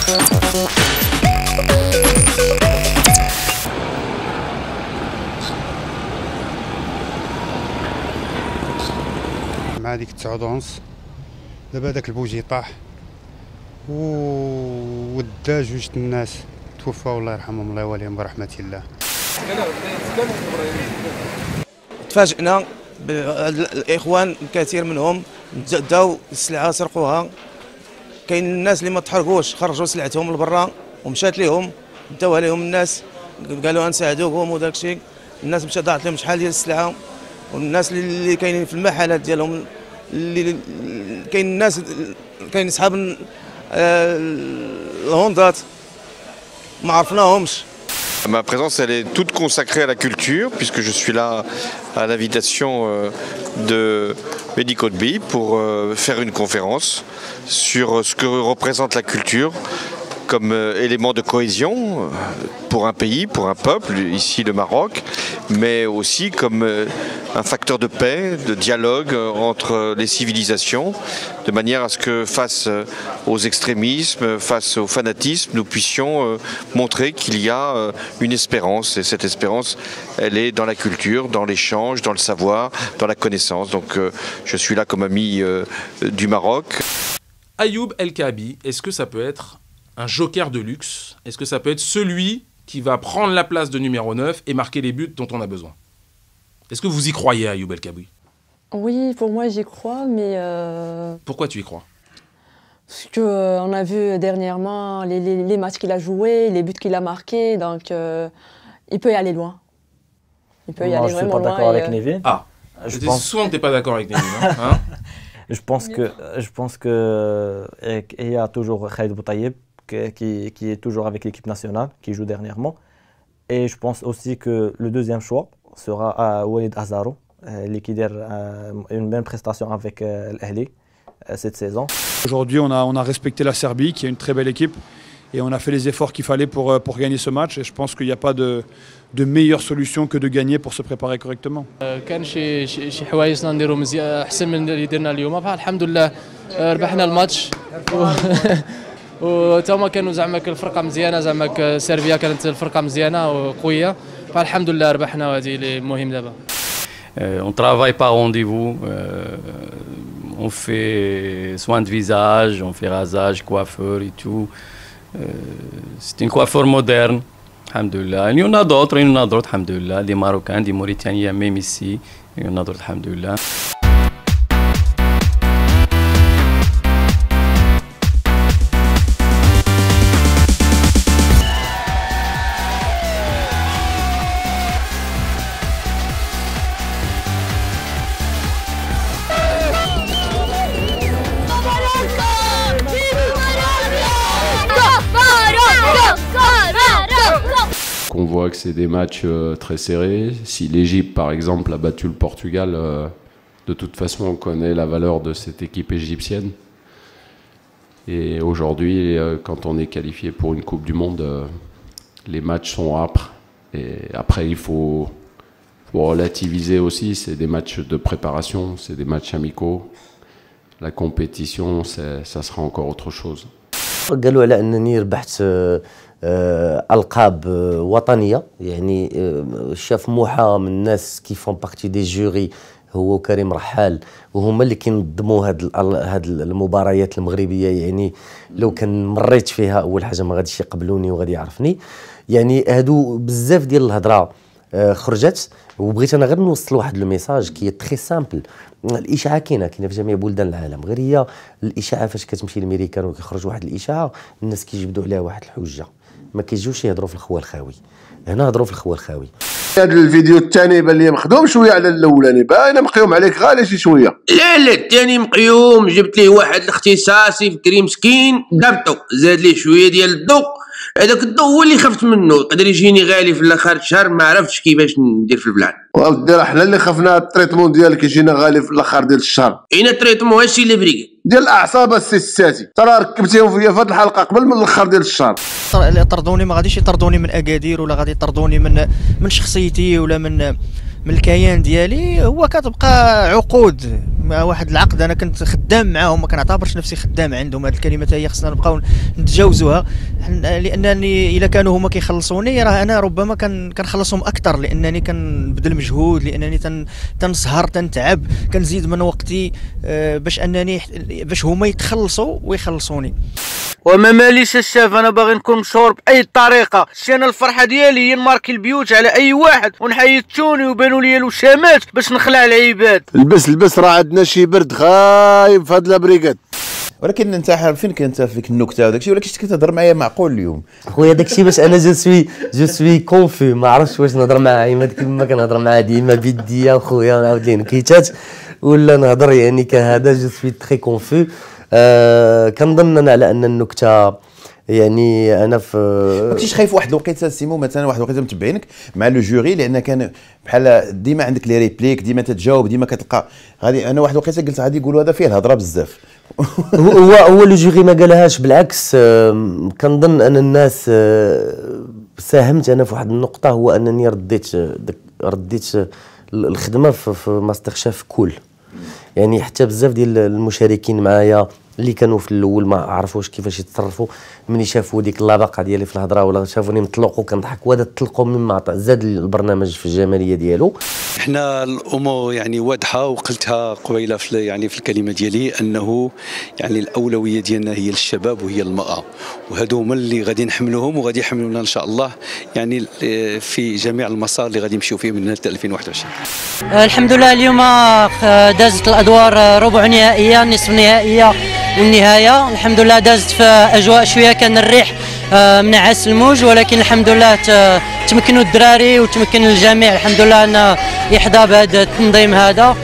مع ديك 9:30 دابا هذاك البوجي طاح ودا جوج الناس توفاو الله يرحمهم الله يواليهم برحمة الله. تفاجئنا بالاخوان الكثير منهم داو السلعه سرقوها. كاين الناس اللي ما تحرقوش خرجوا سلعتهم لبرا ومشات لهم داو عليهم الناس قالوا غنساعدوكم وداك الشيء. الناس مشات ضاعت لهم شحال ديال السلعه والناس اللي كاينين في المحلات ديالهم اللي كاين الناس كاين اصحاب الهوندات ما عرفناهمش. Ma présence, elle est toute consacrée à la culture, puisque je suis là à l'invitation de Mehdi Kotbi pour faire une conférence sur ce que représente la culture comme élément de cohésion pour un pays, pour un peuple, ici le Maroc, mais aussi comme un facteur de paix, de dialogue entre les civilisations, de manière à ce que face aux extrémismes, face au fanatisme, nous puissions montrer qu'il y a une espérance. Et cette espérance, elle est dans la culture, dans l'échange, dans le savoir, dans la connaissance. Donc je suis là comme ami du Maroc. Ayoub El Kaabi, est-ce que ça peut être un joker de luxe? Est-ce que ça peut être celui qui va prendre la place de numéro 9 et marquer les buts dont on a besoin? Est-ce que vous y croyez, Ayoub El Kaabi? Oui, pour moi j'y crois, mais... Pourquoi tu y crois? Parce qu'on a vu dernièrement les matchs qu'il a joués, les buts qu'il a marqués, donc il peut y aller loin. Il peut y aller vraiment loin. Je ne suis pas d'accord avec Nevin. Ah, je pense souvent que tu n'es pas d'accord avec Nevin. Hein. Je pense que il y a toujours Khalid Boutayeb qui est toujours avec l'équipe nationale, qui joue dernièrement. Et je pense aussi que le deuxième choix sera à Walid Azaro, qui a une bonne prestation avec l'Ahli cette saison. Aujourd'hui, on a respecté la Serbie, qui est une très belle équipe, et on a fait les efforts qu'il fallait pour gagner ce match. Et je pense qu'il n'y a pas de meilleure solution que de gagner pour se préparer correctement. كان شي حوايجنا نديرو مزيان احسن من اللي درنا اليوم فالحمد لله ربحنا الماتش وتما كانوا زعما الفرقه مزيانه زعما سيربيا كانت الفرقه مزيانه وقويه فالحمد لله ربحنا وهذه اللي المهم دابا. On travaille par rendez-vous, on fait soin de visage, on fait rasage, coiffeur et tout. C'est une coiffure moderne, alhamdoulilah. Il y en a d'autres, alhamdoulilah, des Marocains, des Mauritaniens, même ici, il y en a d'autres, alhamdoulilah. On voit que c'est des matchs très serrés. Si l'Égypte, par exemple, a battu le Portugal, de toute façon, on connaît la valeur de cette équipe égyptienne. Et aujourd'hui, quand on est qualifié pour une Coupe du Monde, les matchs sont âpres. Et après, il faut relativiser aussi. C'est des matchs de préparation, c'est des matchs amicaux. La compétition, ça sera encore autre chose. قالوا على أنني ربحت ألقاب وطنية يعني شاف موحى من الناس كي فون بارتي دي جوري هو وكريم رحال وهما اللي كينظموا هاد المباريات المغربية يعني لو كان مريت فيها أول حاجة ما غاديش يقبلوني وغادي يعرفني يعني هادو بزاف ديال الهضرة خرجت وبغيت انا غير نوصل واحد لو ميساج كي تري سامبل. الاشاعه كاينه في جميع بلدان العالم غير هي الاشاعه فاش كتمشي للميريكان وكيخرج واحد الاشاعه الناس كيجبدوا عليها واحد الحجه ما كيجيوش يهضروا في الخوا الخاوي. هنا هضروا في الخوا الخاوي. هذا الفيديو الثاني بان لي مخدوم شويه على الاولاني باينه مقيوم عليك غالي شي شويه. لا الثاني مقيوم جبت ليه واحد الاختصاصي فكري مسكين دبطو زاد ليه شويه ديال الضوء هذاك الضوء هو اللي خفت منه يقدر يجيني غالي في الاخر الشهر ما عرفتش كيفاش ندير في البلاد. ودي راه حنا اللي خفنا التريتمون ديالك يجينا غالي في الاخر ديال الشهر. اين التريتمون هادشي اللي فريق ديال الاعصاب السي الساتي ترى ركبتيهم فيا في هذه الحلقه قبل من الاخر ديال الشهر. اللي طردوني ما غاديش يطردوني من اكادير ولا غادي يطردوني من شخصيتي ولا من الكيان ديالي هو كتبقى عقود مع واحد العقد. انا كنت خدام معاهم، ما كنعتبرش نفسي خدام عندهم. هذه الكلمه هي خصنا نبقاو نتجاوزوها، لانني الا كانوا هما كيخلصوني راه انا ربما كنخلصهم اكثر، لانني كنبذل مجهود، لانني تنسهر تنتعب، كنزيد من وقتي باش هما يتخلصوا ويخلصوني. وما ماليش الشاف، انا باغي نكون مشهور باي طريقه. شتي انا الفرحه ديالي هي نماركي البيوت على اي واحد ونحيد توني وبانوا لي الوشامات باش نخلع العباد. البس راه عندنا شي برد خايب في هاد لابريكاد. ولكن انت فين كنت في ديك النكته وداك الشيء، ولكن كنت تهضر معايا معقول اليوم خويا. داك الشيء باش انا جو سوي كونفي، ما عرفتش واش نهضر مع عماد كيما كنهضر مع ديما بيديا خويا نعاود ليه نكيتات ولا نهضر يعني كهذا. جو سوي تري كونفي. كنظن انا على ان النكته يعني انا ما كنتيش خايف واحد الوقيته سيمو مثلا واحد الوقيته متبعينك مع لو جوري، لان كان بحال ديما عندك لي ريبليك، ديما تتجاوب، ديما كتلقى غادي. انا واحد الوقيته قلت غادي يقولوا هذا فيه الهضره بزاف. هو لو جوري ما قالهاش، بالعكس. كنظن ان الناس ساهمت انا في واحد النقطه، هو انني رديت الخدمه في ماستر شيف كول. يعني حتى بزاف ديال المشاركين معايا اللي كانوا في الاول ما عرفوش كيفاش يتصرفوا، ملي شافوا ديك اللبقه ديالي في الهضره ولا شافوني مطلق وكنضحك، وهذا تطلقوا مما زاد البرنامج في الجماليه ديالو. احنا الامور يعني واضحه، وقلتها قبيله في الكلمه ديالي، انه يعني الاولويه ديالنا هي الشباب وهي المراه، وهادو هما اللي غادي نحملوهم وغادي يحملونا ان شاء الله يعني في جميع المسار اللي غادي نمشيو فيه من 2021. الحمد لله اليوم دازت الادوار ربع نهائيه، نصف نهائيه والنهايه. الحمد لله دازت في اجواء شويه كان الريح منعس الموج، ولكن الحمد لله تمكنوا الدراري وتمكن الجميع الحمد لله ان يحظى بهذا التنظيم هذا.